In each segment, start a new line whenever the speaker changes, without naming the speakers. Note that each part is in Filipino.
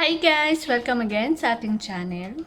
Hi guys! Welcome again sa ating channel.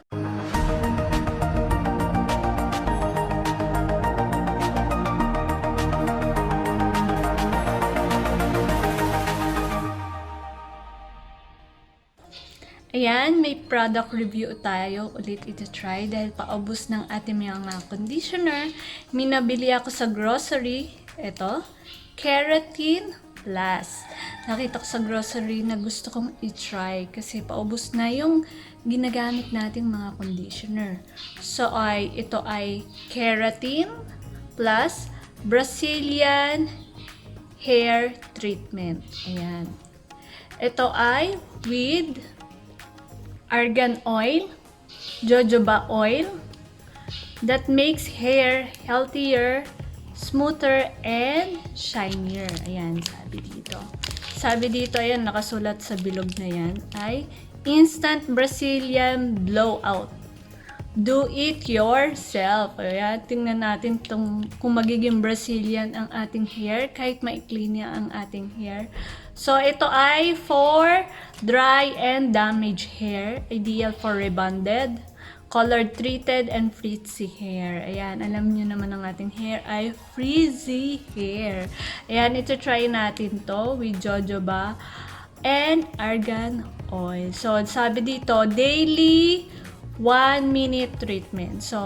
Ayan, may product review tayo ulit ito-try dahil paubos ng ating mga conditioner. Minabili ako sa grocery. Ito, Keratin Plus. Nakita ko sa grocery na gusto kong i-try kasi paubos na yung ginagamit nating mga conditioner. So, ito ay Keratin Plus Brazilian Hair Treatment. Ayan. Ito ay with argan oil, jojoba oil that makes hair healthier, smoother, and shinier. Ayan, sabi dito. Sabi dito, ayan, nakasulat sa bilog na yan, ay Instant Brazilian Blowout. Do it yourself. Ayan, tingnan natin kung magiging Brazilian ang ating hair, kahit maikli niya ang ating hair. So, ito ay for dry and damaged hair. Ideal for rebonded, colored treated, and frizzy hair. Ayan, alam niyo naman ang ating hair ay frizzy hair. Ayan, ito try natin to with jojoba and argan oil. So, sabi dito, daily 1-minute treatment. So,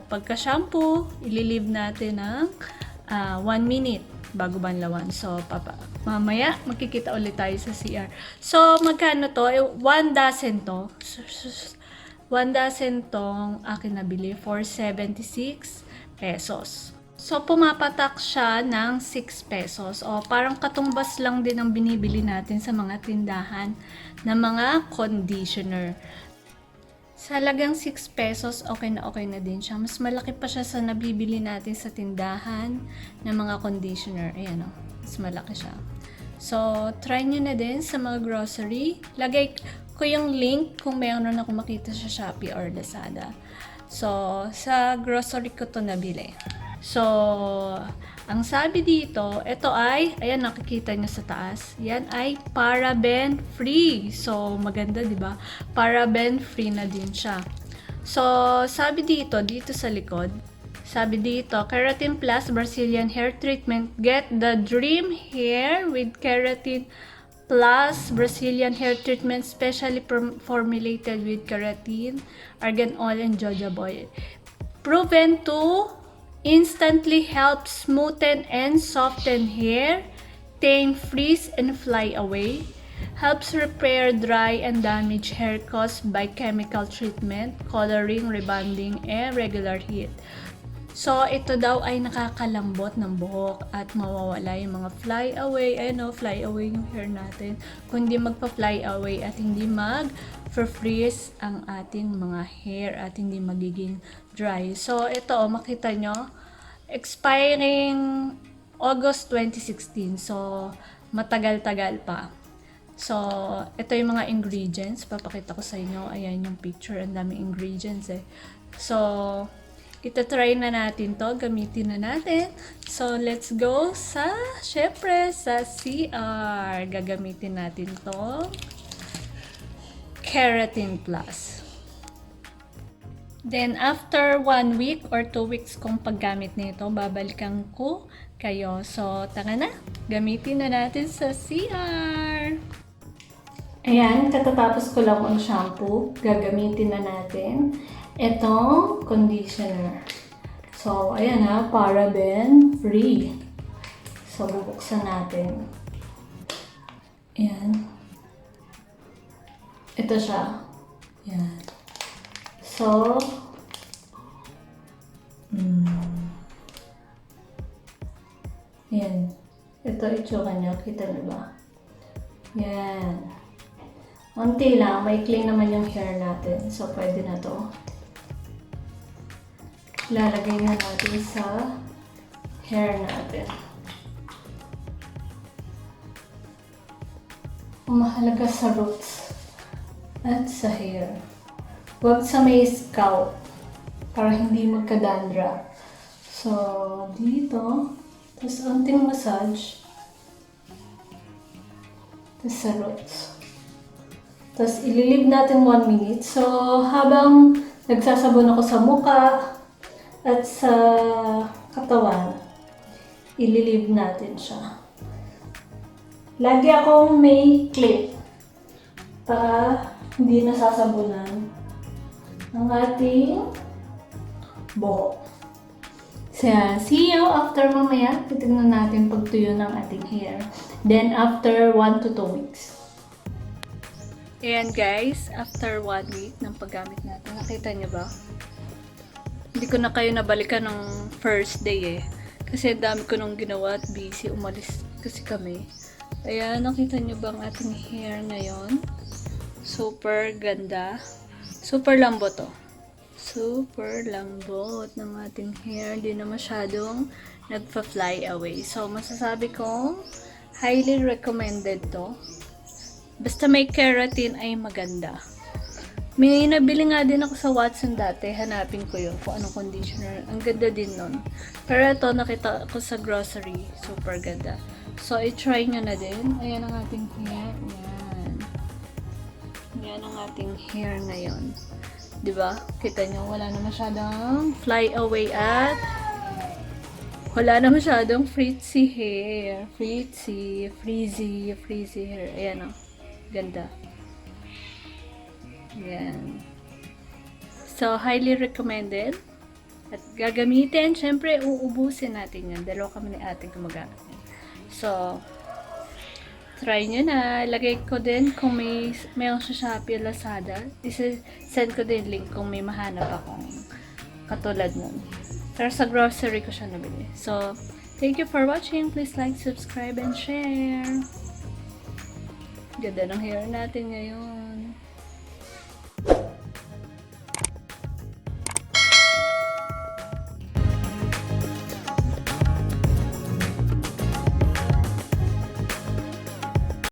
pagka-shampoo, ililive natin ng 1 minute bago banlawan. So, mamaya, makikita ulit tayo sa CR. So, magkano to? 1 dozen to. 1 dozen tong akin nabili for 76 pesos. So, pumapatak siya ng 6 pesos. O, parang katumbas lang din ang binibili natin sa mga tindahan ng mga conditioner. Sa halagang 6 pesos, okay na din siya. Mas malaki pa siya sa nabibili natin sa tindahan ng mga conditioner. Ayan o, mas malaki siya. So, try nyo na din sa mga grocery. Lagay ko yung link kung mayroon ako makita sa Shopee or Lazada. So, sa grocery ko to nabili. So, ang sabi dito, ito ay, ayan nakikita nyo sa taas, yan ay paraben free. So, maganda, di ba? Paraben free na din siya. So, sabi dito sa likod, sabi dito, Keratin Plus Brazilian Hair Treatment. Get the dream hair with Keratin Plus Brazilian Hair Treatment, specially formulated with keratin, argan oil, and jojoba oil. Proven to instantly help smoothen and soften hair, tame frizz and fly away, helps repair dry and damaged hair caused by chemical treatment, coloring, rebonding, and regular heat. So, ito daw ay nakakalambot ng buhok at mawawala yung mga fly away. Fly away yung hair natin. Kung hindi magpa-fly away at hindi mag-freeze ang ating mga hair at hindi magiging dry. So, ito, makita nyo, expiring August 2016. So, matagal-tagal pa. So, ito yung mga ingredients. Papakita ko sa inyo. Ayan yung picture. Ang daming ingredients eh. So, ita-try na natin to, gamitin na natin. So, let's go syempre, sa CR. Gagamitin natin to Keratin Plus. Then, after 1 week or 2 weeks kong paggamit nito, babalikan ko kayo. So, tara na, gamitin na natin sa CR. Ayan, katatapos ko lang ang shampoo. Gagamitin na natin itong conditioner. So, ayan ha, paraben free. So, bubuksan natin. Ayan. Ito siya. Ayan. So, ayan. Ito itsura niya. Kita niyo ba? Ayan. Unti lang. Maikli naman yung hair natin. So, pwede na to. Lalagay na natin sa hair natin. Mahalaga sa roots at sa hair. Huwag sa may scalp para hindi magka-dandruff. So, dito. Tapos, unting massage. Tapos sa roots. Tapos, ililib natin 1 minute. So, habang nagsasabon ako sa muka at sa katawan, ililib natin siya. Lagi akong may clip para hindi nasasabunan ang ating buhok. So, see you after mamaya. Titignan natin pagtuyo ng ating hair. Then, after 1 to 2 weeks. Ayan guys, after 1 week ng paggamit natin. Nakita niyo ba? Hindi ko na kayo nabalikan ng first day eh. Kasi dami ko nung ginawa at busy. Umalis kasi kami. Ayan, nakita niyo ba ang ating hair ngayon? Super ganda. Super lambot to. Super lambot ng ating hair. Hindi na masyadong nagpa-fly away. So, masasabi kong highly recommended to. Basta may keratin ay maganda. May nabili nga din ako sa Watson dati. Hanapin ko yun kung anong conditioner. Ang ganda din nun. Pero ito, nakita ko sa grocery. Super ganda. So, i-try nyo na din. Ayan ang ating hair. Ayan. Ayan ang ating hair ngayon. Diba? Kita nyo, wala na masyadong fly away at wala na masyadong frizzy hair. Frizzy hair. Ayan o. Ganda. Ayan. So, highly recommended. At gagamitin, syempre, uubusin natin yan. Dalawa kami ni ating gumagamit. So, try nyo na. Lagay ko din kung mayroon sa Shopee, Lazada. Send ko din link kung may mahanap akong katulad nun. Pero sa grocery ko siya nabili. So, thank you for watching. Please like, subscribe, and share. Ganda ng hair natin ngayon.